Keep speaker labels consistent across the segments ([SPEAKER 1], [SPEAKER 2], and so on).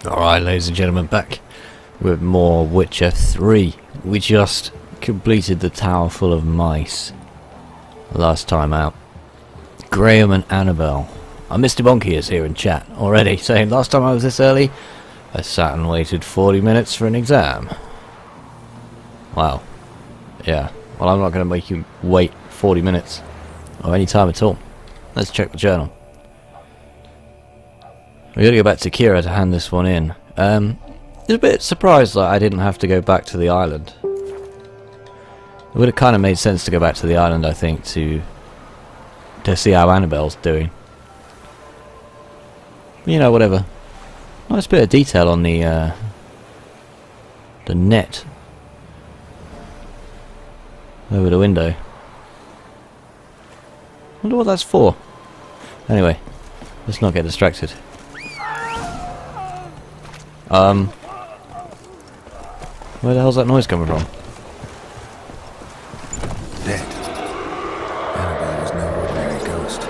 [SPEAKER 1] Alright, ladies and gentlemen, back with more Witcher 3. We just completed the Tower Full of Mice last time out. Graham and Annabelle. Mr. Bonky is here in chat already, saying last time I was this early, I sat and waited 40 minutes for an exam. Wow. Yeah. Well, I'm not going to make you wait 40 minutes or any time at all. Let's check the journal. We got to go back to Kira to hand this one in. I was a bit surprised that I didn't have to go back to the island. It would have kind of made sense to go back to the island, I think, to see how Annabelle's doing. You know, whatever. Nice bit of detail on the net over the window. Wonder what that's for. Anyway, let's not get distracted. Where the hell's that noise coming from?
[SPEAKER 2] Dead. Annabelle was no ordinary ghost.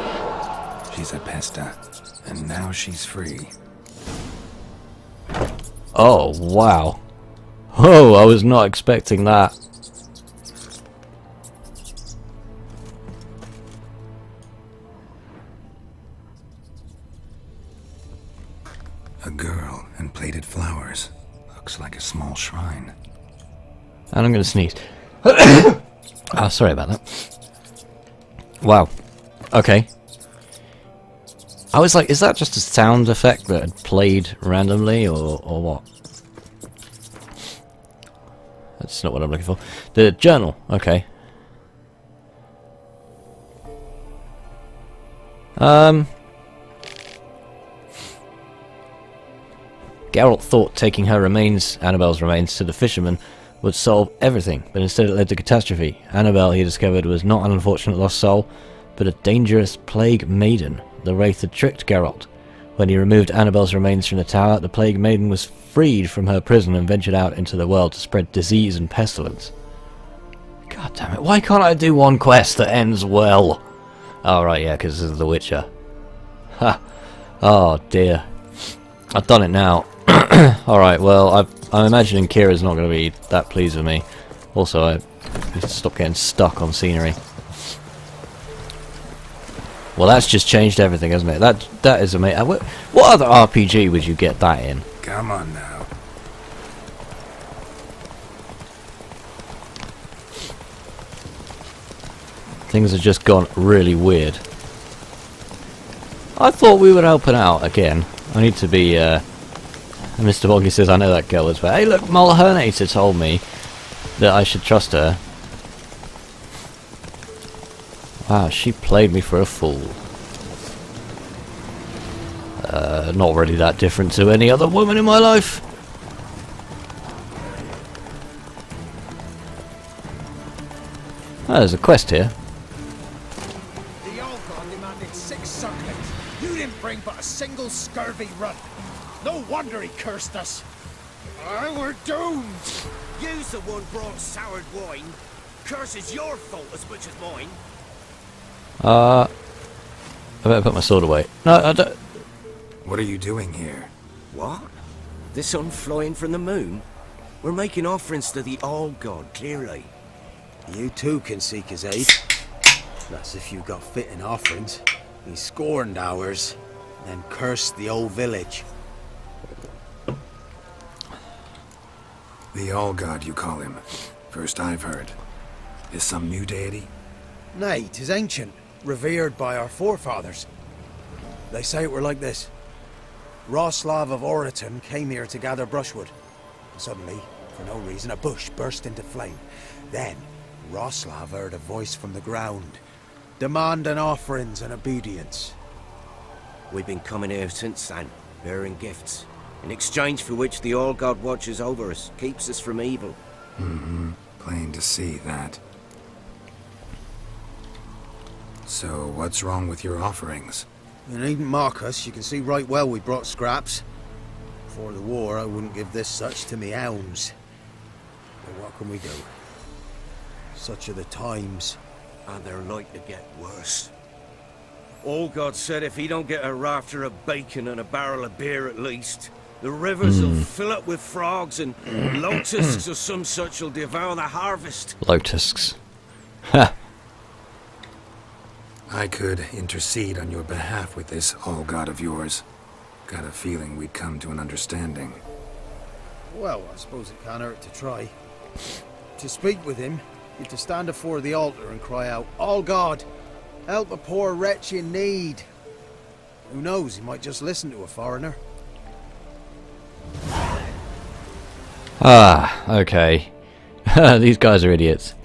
[SPEAKER 2] She's a pesta, and now she's free.
[SPEAKER 1] Oh, wow. Oh, I was not expecting that.
[SPEAKER 2] A girl and plated flowers. Looks like a small shrine.
[SPEAKER 1] And I'm going to sneeze. Oh, sorry about that. Wow. Okay. I was like, is that just a sound effect that had played randomly, or what? That's not what I'm looking for. The journal. Okay. Geralt thought taking her remains, Annabelle's remains, to the fisherman would solve everything, but instead it led to catastrophe. Annabelle, he discovered, was not an unfortunate lost soul, but a dangerous plague maiden. The wraith had tricked Geralt. When he removed Annabelle's remains from the tower, the plague maiden was freed from her prison and ventured out into the world to spread disease and pestilence. God damn it, why can't I do one quest that ends well? Oh right, yeah, because this is The Witcher. Ha! Oh dear. I've done it now. Alright, well, I'm imagining Kira's not going to be that pleased with me. Also, I need to stop getting stuck on scenery. Well, that's just changed everything, hasn't it? That is amazing. What other RPG would you get that in?
[SPEAKER 2] Come on now.
[SPEAKER 1] Things have just gone really weird. I thought we were helping out again. I need to be, Mr. Boggy says, I know that girl as well. Hey look, Mulhernator told me that I should trust her. Wow, she played me for a fool. Not really that different to any other woman in my life. Oh, there's a quest here.
[SPEAKER 3] The old god demanded 6 circlings. You didn't bring but a single scurvy run. No wonder he cursed us. We're doomed. You's the one brought soured wine. Curse is your fault as much as mine.
[SPEAKER 1] I better put my sword away. No, I don't.
[SPEAKER 2] What are you doing here?
[SPEAKER 3] What? The sun flying from the moon? We're making offerings to the old god, clearly.
[SPEAKER 4] You too can seek his aid. That's if you got fitting offerings. He scorned ours, then cursed the old village.
[SPEAKER 2] The All-God, you call him. First I've heard. Is some new deity?
[SPEAKER 4] Nay, 'tis ancient, revered by our forefathers. They say it were like this. Roslav of Oriton came here to gather brushwood. Suddenly, for no reason, a bush burst into flame. Then, Roslav heard a voice from the ground, demanding offerings and obedience.
[SPEAKER 3] We've been coming here since then, bearing gifts, in exchange for which the All God watches over us, keeps us from evil.
[SPEAKER 2] Mm-hmm. Plain to see that. So, what's wrong with your offerings?
[SPEAKER 4] You needn't mock us, you can see right well we brought scraps. Before the war, I wouldn't give this such to me hounds. But what can we do? Such are the times.
[SPEAKER 3] And they're like to get worse. All God said if he don't get a rafter of bacon and a barrel of beer at least,
[SPEAKER 5] The rivers will fill up with frogs, and lotuses or some such will devour the harvest.
[SPEAKER 1] Lotuses. Ha!
[SPEAKER 2] I could intercede on your behalf with this all-god of yours. Got a feeling we'd come to an understanding.
[SPEAKER 4] Well, I suppose it can't hurt to try. To speak with him, you have to stand before the altar and cry out, "All God, help a poor wretch in need." Who knows, he might just listen to a foreigner.
[SPEAKER 1] Ah, okay. These guys are idiots.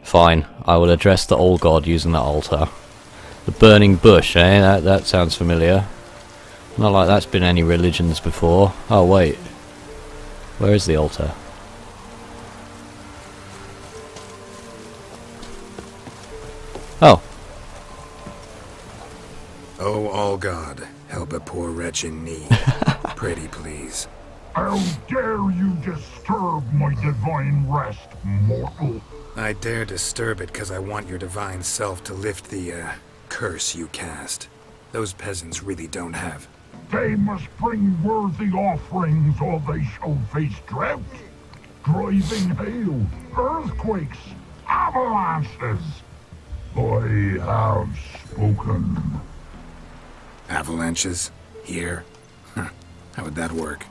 [SPEAKER 1] Fine, I will address the old god using that altar. The burning bush, eh? That sounds familiar. Not like that's been any religions before. Oh wait. Where is the altar? Oh.
[SPEAKER 2] Oh, all God, help a poor wretch in need. Pretty please.
[SPEAKER 6] How dare you disturb my divine rest, mortal?
[SPEAKER 2] I dare disturb it because I want your divine self to lift the, curse you cast. Those peasants really don't have.
[SPEAKER 6] They must bring worthy offerings or they shall face drought, driving hail, earthquakes, avalanches. I have spoken.
[SPEAKER 2] Avalanches? Here? Huh. How would that work?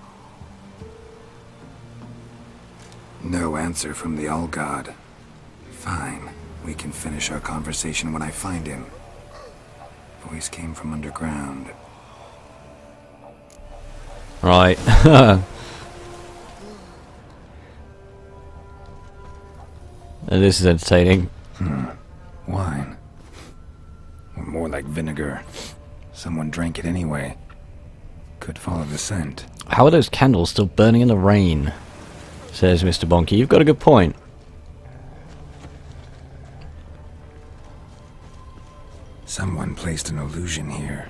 [SPEAKER 2] No answer from the All-God. Fine. We can finish our conversation when I find him. Voice came from underground.
[SPEAKER 1] Right. This is entertaining.
[SPEAKER 2] Wine. Or more like vinegar. Someone drank it anyway. Could follow the scent.
[SPEAKER 1] How are those candles still burning in the rain? Says Mr. Bonky. You've got a good point.
[SPEAKER 2] Someone placed an illusion here.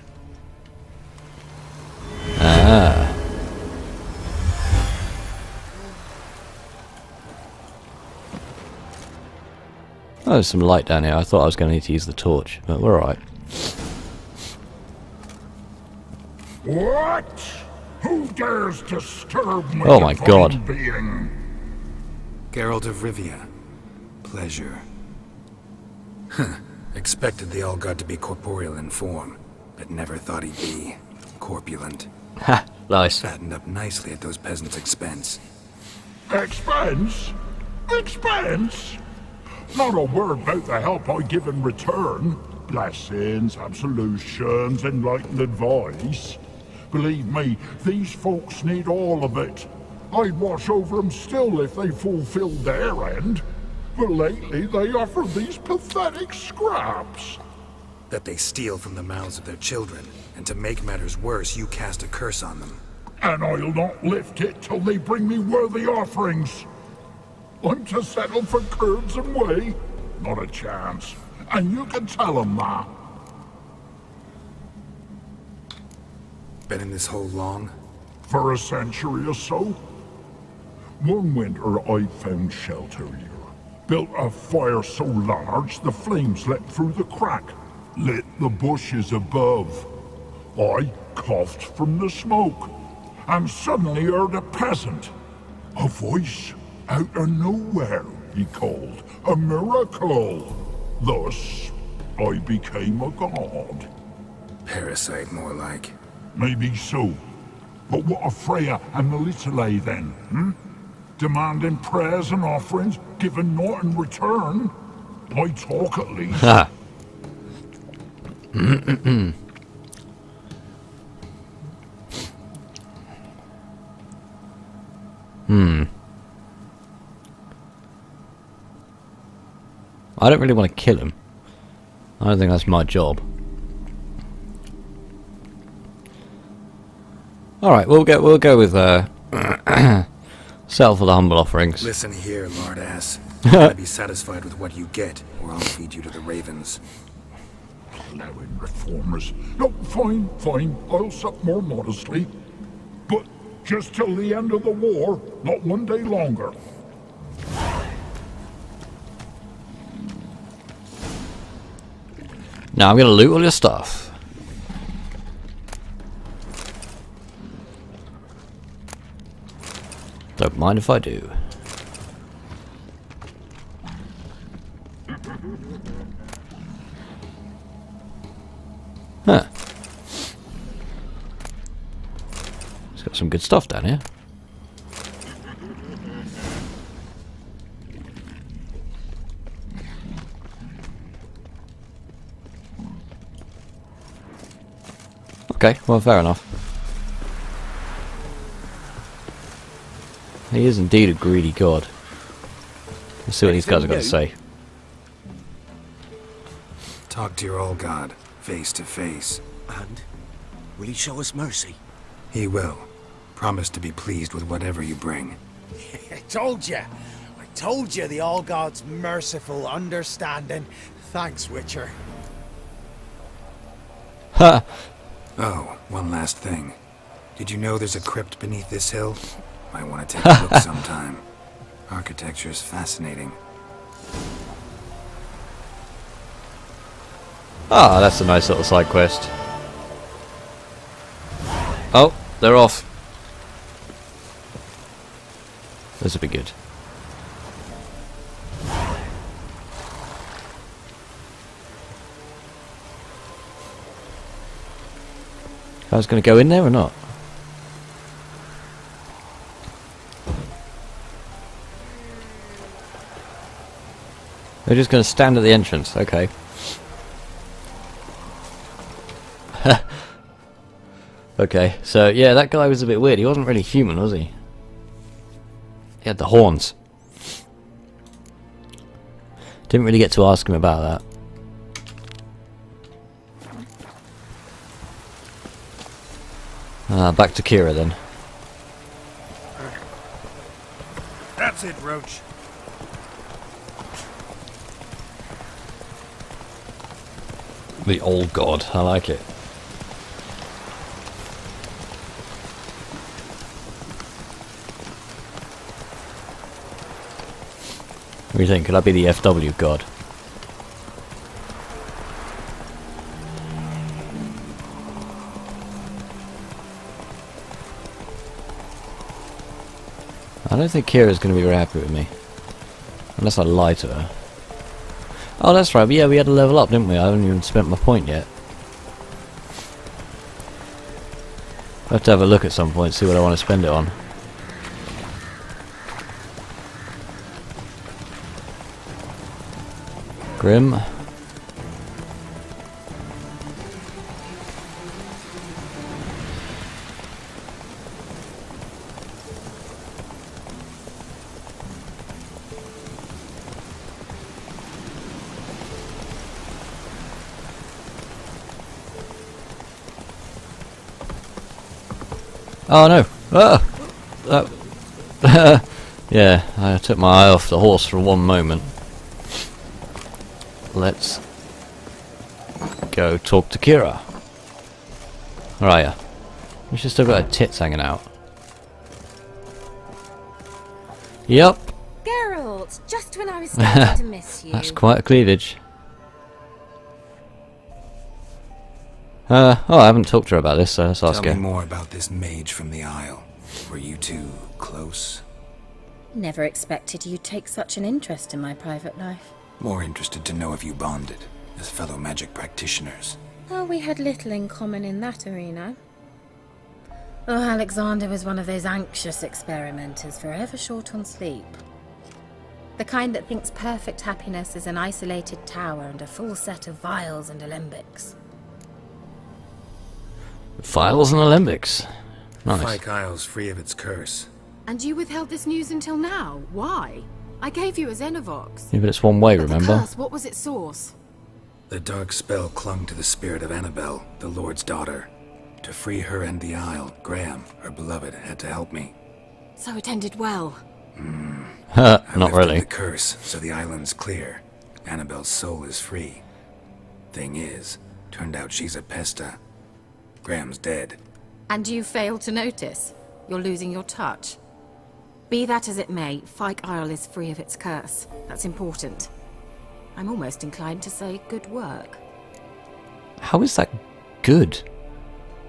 [SPEAKER 1] Ah. Oh, there's some light down here. I thought I was going to need to use the torch, but we're alright.
[SPEAKER 6] What? Who dares disturb my
[SPEAKER 1] Oh my
[SPEAKER 6] divine
[SPEAKER 1] God.
[SPEAKER 6] being?
[SPEAKER 2] Geralt of Rivia. Pleasure. Huh. Expected the All-God to be corporeal in form, but never thought he'd be corpulent.
[SPEAKER 1] Ha! Nice.
[SPEAKER 2] Fattened up nicely at those peasants' expense.
[SPEAKER 6] Expense? Expense? Not a word about the help I give in return. Blessings, absolutions, enlightened advice. Believe me, these folks need all of it. I'd watch over them still if they fulfilled their end. But lately they offer these pathetic scraps.
[SPEAKER 2] That they steal from the mouths of their children, and to make matters worse, you cast a curse on them.
[SPEAKER 6] And I'll not lift it till they bring me worthy offerings. I'm to settle for curds and whey? Not a chance. And you can tell them that.
[SPEAKER 2] Been in this hole long?
[SPEAKER 6] For a century or so. One winter I found shelter here. Built a fire so large the flames leapt through the crack, lit the bushes above. I coughed from the smoke, and suddenly heard a peasant. A voice out of nowhere, he called. A miracle. Thus, I became a god.
[SPEAKER 2] Parasite, more like.
[SPEAKER 6] Maybe so. But what of Freya and the Little then, Demanding prayers and offerings, giving naught in return? I talk at least.
[SPEAKER 1] Ha! I don't really want to kill him. I don't think that's my job. Alright, we'll go with sell for the humble offerings.
[SPEAKER 2] Listen here, lardass. You gotta be satisfied with what you get, or I'll feed you to the ravens.
[SPEAKER 6] Allowing reformers. No, fine. I'll sup more modestly. But just till the end of the war, not one day longer.
[SPEAKER 1] Now I'm gonna loot all your stuff. mind if I do. Huh. It's got some good stuff down here. Okay, well, fair enough. He is indeed a greedy god. Let's see what these guys are going to say.
[SPEAKER 2] Talk to your old god, face to face.
[SPEAKER 5] And will he show us mercy?
[SPEAKER 2] He will. Promise to be pleased with whatever you bring.
[SPEAKER 4] I told you. I told you the All-God's merciful understanding. Thanks, Witcher.
[SPEAKER 1] Ha!
[SPEAKER 2] Oh, one last thing. Did you know there's a crypt beneath this hill? Might want to take a look sometime. Architecture is fascinating.
[SPEAKER 1] Ah, that's a nice little side quest. Oh, they're off. This will be good. I was going to go in there or not? They're just going to stand at the entrance. Okay. Okay, so yeah, that guy was a bit weird. He wasn't really human, was he? He had the horns. Didn't really get to ask him about that. Back to Kira then.
[SPEAKER 3] That's it, Roach.
[SPEAKER 1] The old god, I like it. What do you think? Could I be the FW god? I don't think Kira's going to be very happy with me. Unless I lie to her. Oh, that's right. But yeah, we had to level up, didn't we? I haven't even spent my point yet. I have to have a look at some point, see what I want to spend it on. Grim. Oh no! Ah! Yeah, I took my eye off the horse for one moment. Let's go talk to Kira. Where are ya? She's still got her tits hanging out. Yup.
[SPEAKER 7] Geralt, just when I was starting to miss you.
[SPEAKER 1] That's quite a cleavage. Oh, I haven't talked to her about this, so let's ask her.
[SPEAKER 2] Tell me more about this mage from the Isle. Were you two close?
[SPEAKER 7] Never expected you'd take such an interest in my private life.
[SPEAKER 2] More interested to know if you bonded as fellow magic practitioners.
[SPEAKER 7] Oh, we had little in common in that arena. Oh, Alexander was one of those anxious experimenters, forever short on sleep. The kind that thinks perfect happiness is an isolated tower and a full set of vials and alembics.
[SPEAKER 1] Files and Olympics. Nice.
[SPEAKER 2] Fyke Isle's free of its curse.
[SPEAKER 8] And you withheld this news until now? Why? I gave you a Xenovox.
[SPEAKER 1] Yeah, but it's one way,
[SPEAKER 8] But the
[SPEAKER 1] remember?
[SPEAKER 8] curse, what was its source?
[SPEAKER 2] The dark spell clung to the spirit of Annabelle, the Lord's daughter. To free her and the Isle, Graham, her beloved, had to help me.
[SPEAKER 8] So it ended well.
[SPEAKER 1] Not
[SPEAKER 2] lifted
[SPEAKER 1] really.
[SPEAKER 2] the curse, so the island's clear. Annabelle's soul is free. Thing is, turned out she's a pesta. Graham's dead.
[SPEAKER 8] And you failed to notice? You're losing your touch. Be that as it may, Fyke Isle is free of its curse. That's important. I'm almost inclined to say good work.
[SPEAKER 1] How is that good?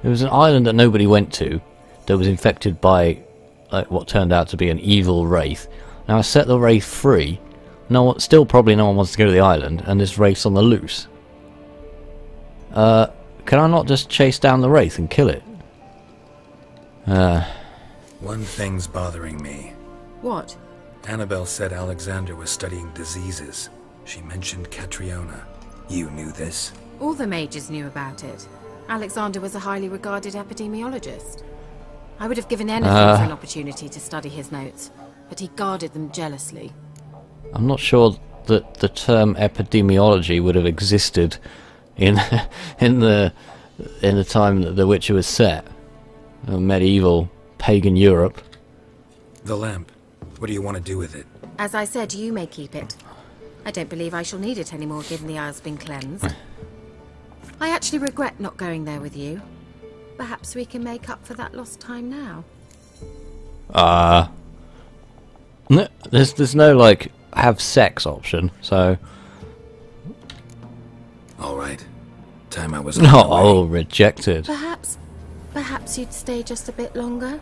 [SPEAKER 1] There was an island that nobody went to that was infected by like what turned out to be an evil wraith. Now I set the wraith free. Still probably no one wants to go to the island, and this wraith's on the loose. Can I not just chase down the wraith and kill it?
[SPEAKER 2] One thing's bothering me.
[SPEAKER 8] What?
[SPEAKER 2] Annabelle said Alexander was studying diseases. She mentioned Catriona. You knew this?
[SPEAKER 8] All the mages knew about it. Alexander was a highly regarded epidemiologist. I would have given anything for an opportunity to study his notes, but he guarded them jealously.
[SPEAKER 1] I'm not sure that the term epidemiology would have existed in in the time that The Witcher was set. Medieval pagan Europe.
[SPEAKER 2] The lamp. What do you want to do with it?
[SPEAKER 8] As I said, you may keep it. I don't believe I shall need it anymore, given the Isle's been cleansed. I actually regret not going there with you. Perhaps we can make up for that lost time now.
[SPEAKER 1] No, there's no, like, have sex option, so...
[SPEAKER 2] Alright. Time I was
[SPEAKER 1] Oh, rejected.
[SPEAKER 8] Perhaps you'd stay just a bit longer?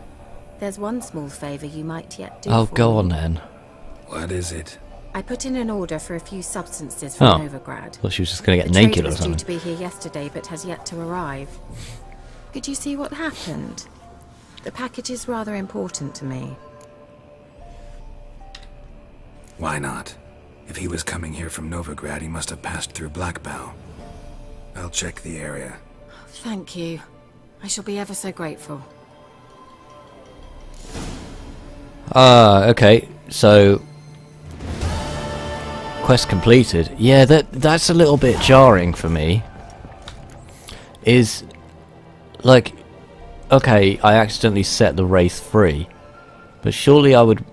[SPEAKER 8] There's one small favour you might yet do
[SPEAKER 1] Oh,
[SPEAKER 8] for
[SPEAKER 1] go
[SPEAKER 8] me.
[SPEAKER 1] on then.
[SPEAKER 2] What is it?
[SPEAKER 8] I put in an order for a few substances from
[SPEAKER 1] Oh.
[SPEAKER 8] Novigrad.
[SPEAKER 1] Thought she was just gonna get
[SPEAKER 8] The
[SPEAKER 1] naked
[SPEAKER 8] trader
[SPEAKER 1] or
[SPEAKER 8] was due
[SPEAKER 1] something.
[SPEAKER 8] to be here yesterday, but has yet to arrive. Could you see what happened? The package is rather important to me.
[SPEAKER 2] Why not? If he was coming here from Novigrad, he must have passed through Blackbow. I'll check the area.
[SPEAKER 8] Thank you. I shall be ever so grateful.
[SPEAKER 1] Okay, so... Quest completed. Yeah, that's a little bit jarring for me. Is... Like... Okay, I accidentally set the wraith free. But surely I would...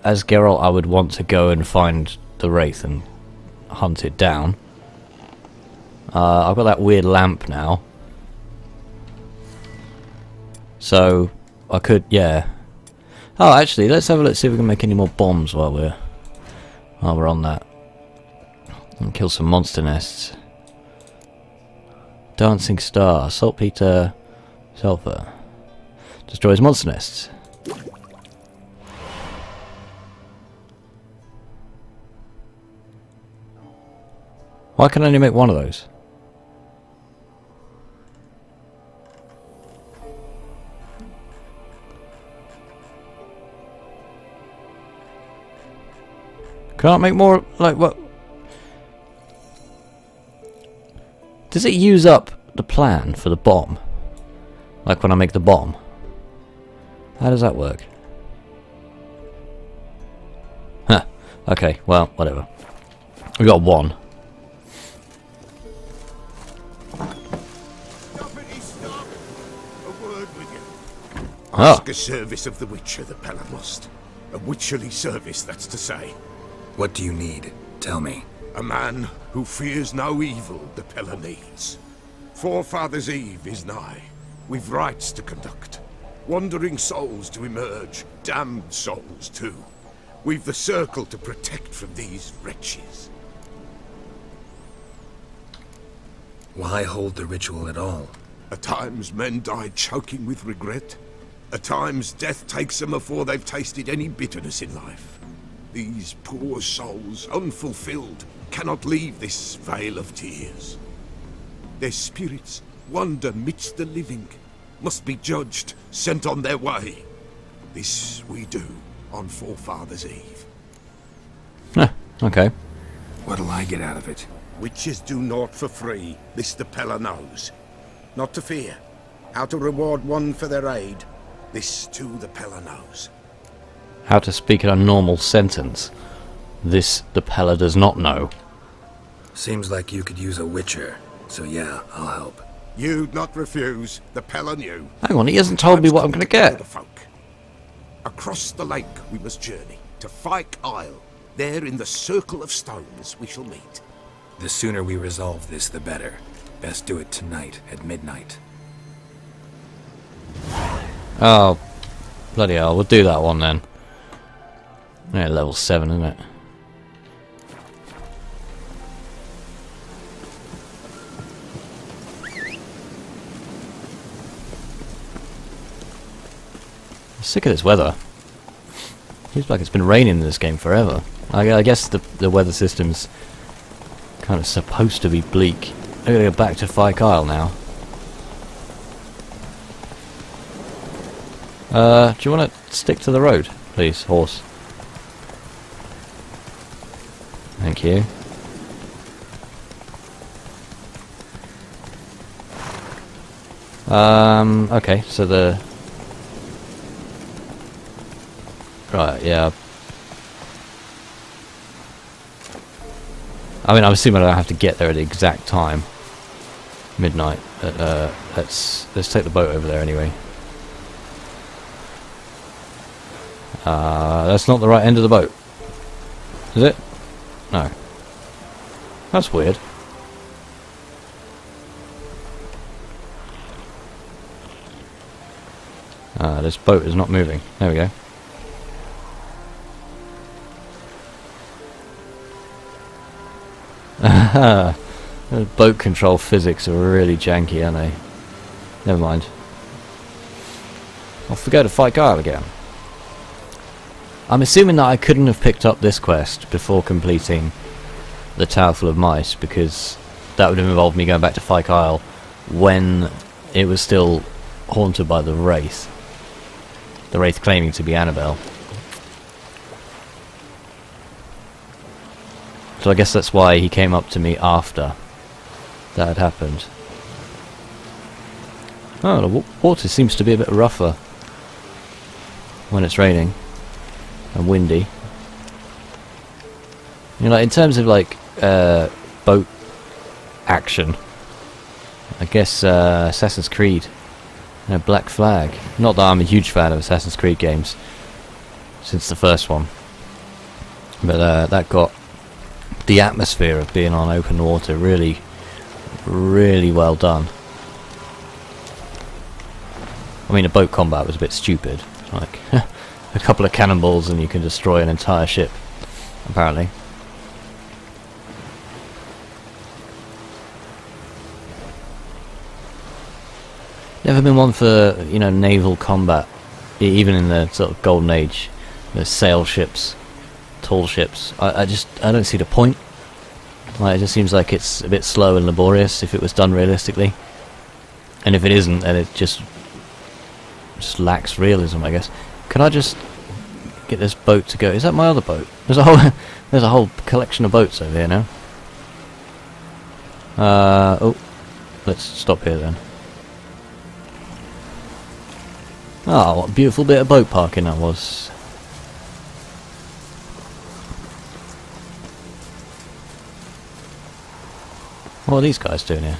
[SPEAKER 1] As Geralt, I would want to go and find the wraith and hunt it down. I've got that weird lamp now. So, I could, yeah. Oh, actually, let's have a look, see if we can make any more bombs while we're on that. And kill some monster nests. Dancing star, saltpeter, sulfur. Destroys monster nests. Why can I only make one of those? Can't make more, like, what? Does it use up the plan for the bomb? Like when I make the bomb? How does that work? Huh. Okay, well, whatever. We got one.
[SPEAKER 3] Stop! A word with you.
[SPEAKER 1] Oh.
[SPEAKER 3] Ask a service of the Witcher, the Pella must. A witcherly service, that's to say.
[SPEAKER 2] What do you need? Tell me.
[SPEAKER 3] A man who fears no evil the Pella needs. Forefathers' Eve is nigh. We've rites to conduct. Wandering souls to emerge. Damned souls, too. We've the circle to protect from these wretches.
[SPEAKER 2] Why hold the ritual at all?
[SPEAKER 3] At times men die choking with regret. At times death takes them before they've tasted any bitterness in life. These poor souls, unfulfilled, cannot leave this vale of tears. Their spirits wander midst the living, must be judged, sent on their way. This we do on Forefathers' Eve.
[SPEAKER 1] Huh, okay.
[SPEAKER 2] What'll I get out of it?
[SPEAKER 3] Witches do naught for free, this the Pella knows. Not to fear. How to reward one for their aid, this too the Pella knows.
[SPEAKER 1] How to speak in a normal sentence. This the Pella does not know.
[SPEAKER 2] Seems like you could use a witcher, so yeah, I'll help.
[SPEAKER 3] You'd not refuse, the Pella knew.
[SPEAKER 1] Hang on, he hasn't told me what I'm going to get.
[SPEAKER 3] The folk. Across the lake we must journey, to Fyke Isle. There in the circle of stones we shall meet.
[SPEAKER 2] The sooner we resolve this, the better. Best do it tonight at midnight.
[SPEAKER 1] Oh, bloody hell, we'll do that one then. Yeah, level 7, isn't it? I'm sick of this weather. Seems like it's been raining in this game forever. I guess the weather system's kind of supposed to be bleak. I'm gonna go back to Fyke Isle now. Do you want to stick to the road, please, horse? Thank you. Okay, so the... Right, yeah. I mean, I'm assuming I don't have to get there at the exact time. Midnight. Let's take the boat over there anyway. That's not the right end of the boat. Is it? No. That's weird. This boat is not moving. There we go. The boat control physics are really janky, aren't they? Never mind. Off we go to Fyke Isle again. I'm assuming that I couldn't have picked up this quest before completing the Tower Full of Mice, because that would have involved me going back to Fyke Isle when it was still haunted by the Wraith. The Wraith claiming to be Annabelle. So I guess that's why he came up to me after that had happened. Oh, the water seems to be a bit rougher when it's raining and windy. You know, like, in terms of like boat action, I guess Assassin's Creed, Black Flag. Not that I'm a huge fan of Assassin's Creed games since the first one, but that got the atmosphere of being on open water really, really well done. I mean, the boat combat was a bit stupid. Like a couple of cannonballs and you can destroy an entire ship, apparently. Never been one for, you know, naval combat, even in the sort of golden age. The sail ships, tall ships. I don't see the point. Like, it just seems like it's a bit slow and laborious if it was done realistically, and if it isn't, then it just lacks realism, I guess. Can I just get this boat to go? Is that my other boat? There's a whole collection of boats over here now. Oh, let's stop here then. Oh, what a beautiful bit of boat parking that was. What are these guys doing here?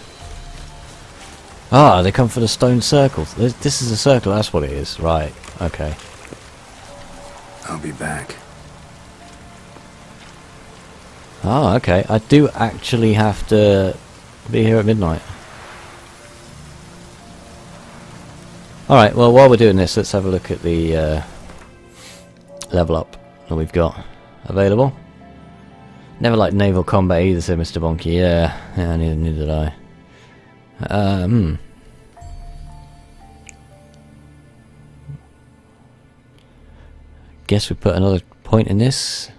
[SPEAKER 1] Ah, they come for the stone circle. This is a circle, that's what it is. Right, okay.
[SPEAKER 2] I'll be back.
[SPEAKER 1] Ah, okay. I do actually have to be here at midnight. Alright, well, while we're doing this, let's have a look at the level up that we've got available. Never liked naval combat either, said Mr. Bonky. Yeah, neither did I. Guess we put another point in this.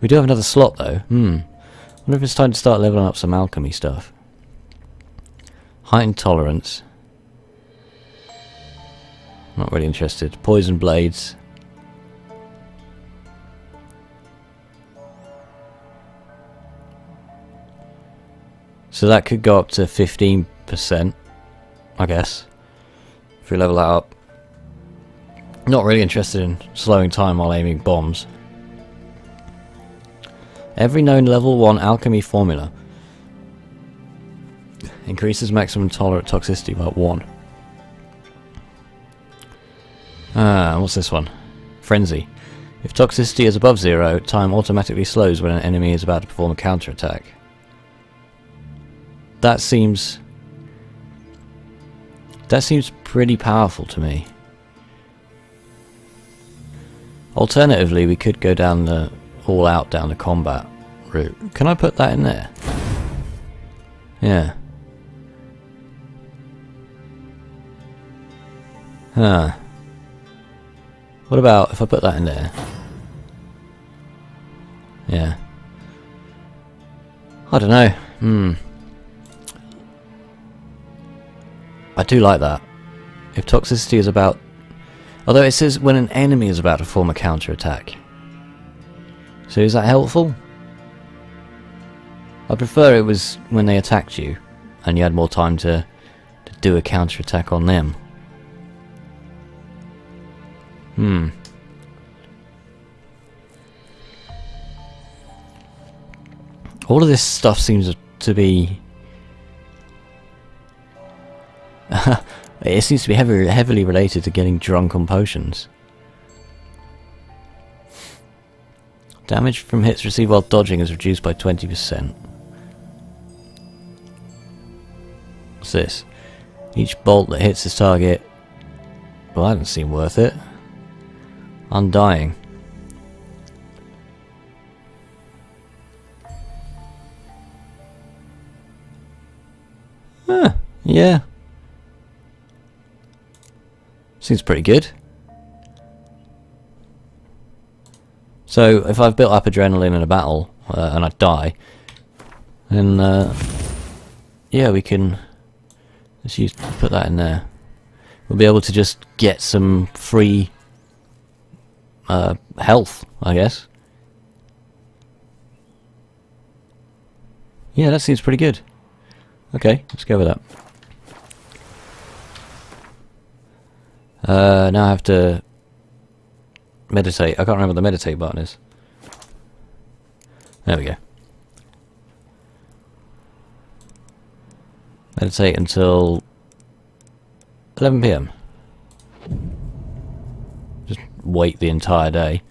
[SPEAKER 1] We do have another slot though. Wonder if it's time to start leveling up some alchemy stuff. Heightened tolerance. Not really interested. Poison blades. So that could go up to 15%, I guess, if we level that up. Not really interested in slowing time while aiming bombs. Every known level 1 alchemy formula increases maximum tolerant toxicity by 1. What's this one? Frenzy. If toxicity is above 0, time automatically slows when an enemy is about to perform a counterattack. That seems pretty powerful to me. Alternatively, we could go down the all out down the combat route. Can I put that in there? Yeah. Huh. What about if I put that in there? Yeah. I don't know. I do like that. If toxicity is about... Although it says when an enemy is about to form a counterattack. So is that helpful? I prefer it was when they attacked you and you had more time to do a counterattack on them. All of this stuff seems to be... it seems to be heavily related to getting drunk on potions. Damage from hits received while dodging is reduced by 20%. What's this? Each bolt that hits this target... Well, that doesn't seem worth it. Undying. Yeah. Seems pretty good. So, if I've built up adrenaline in a battle, and I die, then, yeah, we can... Let's put that in there. We'll be able to just get some free health, I guess. Yeah, that seems pretty good. Okay, let's go with that. Now I have to meditate. I can't remember what the meditate button is. There we go. Meditate until 11 PM. Just wait the entire day.